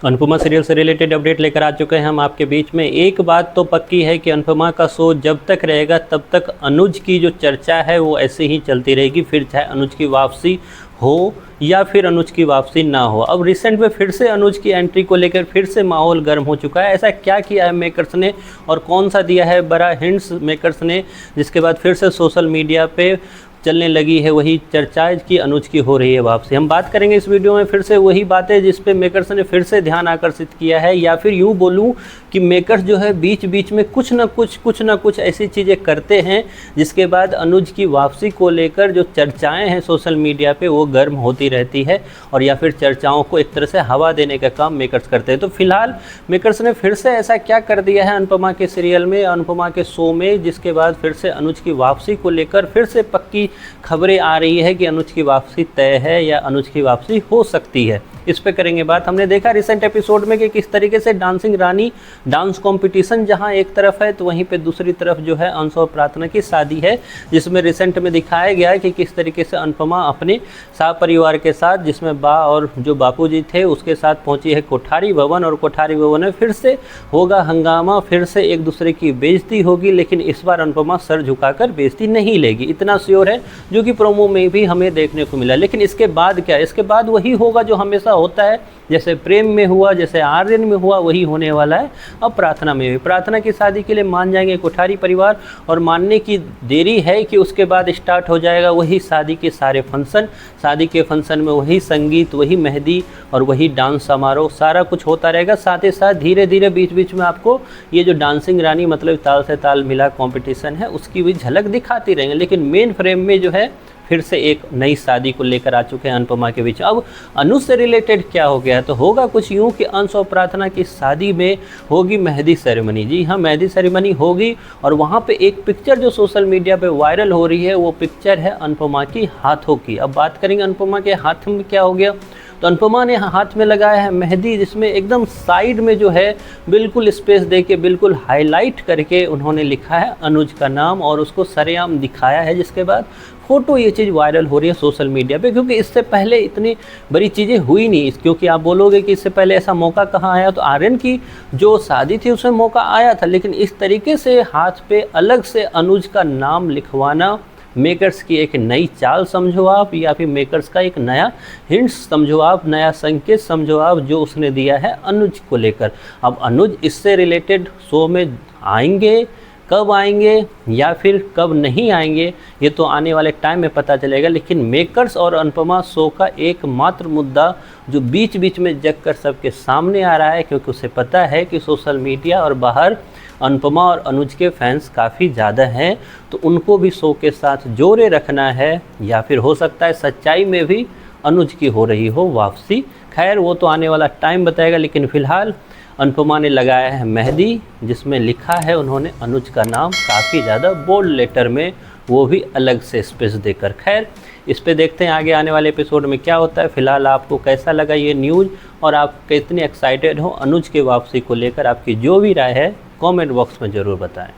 Anupama serial से related update लेकर आ चुके हैं हम आपके बीच में। एक बात तो पक्की है कि अनुपमा का शो जब तक रहेगा तब तक अनुज की जो चर्चा है वो ऐसे ही चलती रहेगी, फिर चाहे अनुज की वापसी हो या फिर अनुज की वापसी ना हो। अब रिसेंट में फिर से अनुज की एंट्री को लेकर फिर से माहौल गर्म हो चुका है। ऐसा क्या किया है मेकर्स ने और कौन सा दिया है बड़ा हिंट्स मेकर्स ने, जिसके बाद फिर से सोशल मीडिया पे चलने लगी है वही चर्चा कि अनुज की हो रही है वापसी। हम बात करेंगे इस वीडियो में फिर से वही बातें जिस पे मेकर्स ने फिर से ध्यान आकर्षित किया है, या फिर यूँ बोलूँ कि मेकर्स जो है बीच बीच में कुछ ना कुछ ऐसी चीज़ें करते हैं जिसके बाद अनुज की वापसी को लेकर जो चर्चाएं हैं सोशल मीडिया पे वो गर्म होती रहती है, और या फिर चर्चाओं को एक तरह से हवा देने का काम मेकर्स करते हैं। तो फिलहाल मेकर्स ने फिर से ऐसा क्या कर दिया है अनुपमा के सीरियल में, अनुपमा के शो में, जिसके बाद फिर से अनुज की वापसी को लेकर फिर से पक्की खबरें आ रही है कि अनुज की वापसी तय है या अनुज की वापसी हो सकती है। इस पे करेंगे बात। हमने देखा रिसेंट एपिसोड में कि किस तरीके से डांसिंग रानी डांस कंपटीशन जहां एक तरफ है तो वहीं पे दूसरी तरफ जो है अंश और प्रार्थना की शादी है, जिसमें रिसेंट में दिखाया गया है कि किस तरीके से अनुपमा अपने परिवार के साथ, जिसमें बा और जो बापूजी थे उसके साथ पहुंची है कोठारी भवन, और कोठारी भवन में फिर से होगा हंगामा, फिर से एक दूसरे की बेइज्जती होगी, लेकिन इस बार अनुपमा सर झुकाकर बेइज्जती नहीं लेगी, इतना श्योर है, जो कि प्रोमो में भी हमें देखने को मिला। लेकिन इसके बाद क्या, इसके बाद वही होगा जो हमेशा होता है, जैसे प्रेम में हुआ, जैसे आर्यन में हुआ, वही होने वाला है अब प्रार्थना में भी। प्रार्थना की शादी के लिए मान जाएंगे कोठारी परिवार, और मानने की देरी है कि उसके बाद स्टार्ट हो जाएगा वही शादी के सारे फंक्शन। शादी के फंक्शन में वही संगीत, वही मेहंदी और वही डांस समारोह, सारा कुछ होता रहेगा। साथ ही साथ धीरे धीरे बीच बीच में आपको ये जो डांसिंग रानी मतलब ताल से ताल मिला कॉम्पिटिशन है उसकी भी झलक दिखाती रहेंगे। लेकिन मेन फ्रेम में जो है फिर से एक नई शादी को लेकर आ चुके हैं अनुपमा के बीच। अब अनुज से रिलेटेड क्या हो गया है, तो होगा कुछ यूँ कि अंश और प्रार्थना की शादी में होगी मेहंदी सेरेमनी। जी हाँ, मेहंदी सेरेमनी होगी, और वहाँ पे एक पिक्चर जो सोशल मीडिया पे वायरल हो रही है वो पिक्चर है अनुपमा की हाथों की। अब बात करेंगे अनुपमा के हाथ में क्या हो गया, तो अनुपमा ने हाथ में लगाया है मेहंदी, जिसमें एकदम साइड में जो है बिल्कुल स्पेस देके बिल्कुल हाईलाइट करके उन्होंने लिखा है अनुज का नाम और उसको सरेआम दिखाया है, जिसके बाद फ़ोटो ये चीज़ वायरल हो रही है सोशल मीडिया पे। क्योंकि इससे पहले इतनी बड़ी चीज़ें हुई नहीं, क्योंकि आप बोलोगे कि इससे पहले ऐसा मौका कहाँ आया, तो आर्यन की जो शादी थी उसमें मौका आया था, लेकिन इस तरीके से हाथ पे अलग से अनुज का नाम लिखवाना मेकर्स की एक नई चाल समझो आप, या फिर मेकर्स का एक नया हिंट्स समझो आप, नया संकेत समझो आप, जो उसने दिया है अनुज को लेकर। अब अनुज इससे रिलेटेड शो में आएंगे, कब आएंगे या फिर कब नहीं आएंगे, ये तो आने वाले टाइम में पता चलेगा। लेकिन मेकर्स और अनुपमा शो का एकमात्र मुद्दा जो बीच बीच में जग कर सबके सामने आ रहा है, क्योंकि उसे पता है कि सोशल मीडिया और बाहर अनुपमा और अनुज के फैंस काफ़ी ज़्यादा हैं, तो उनको भी शो के साथ जोड़े रखना है, या फिर हो सकता है सच्चाई में भी अनुज की हो रही हो वापसी। खैर वो तो आने वाला टाइम बताएगा, लेकिन फ़िलहाल अनुपमा ने लगाया है मेहंदी, जिसमें लिखा है उन्होंने अनुज का नाम काफ़ी ज़्यादा बोल्ड लेटर में, वो भी अलग से स्पेस देकर। खैर इस पे देखते हैं आगे आने वाले एपिसोड में क्या होता है। फिलहाल आपको कैसा लगा ये न्यूज़, और आप कितने एक्साइटेड हो अनुज के वापसी को लेकर, आपकी जो भी राय है कमेंट बॉक्स में ज़रूर बताएं।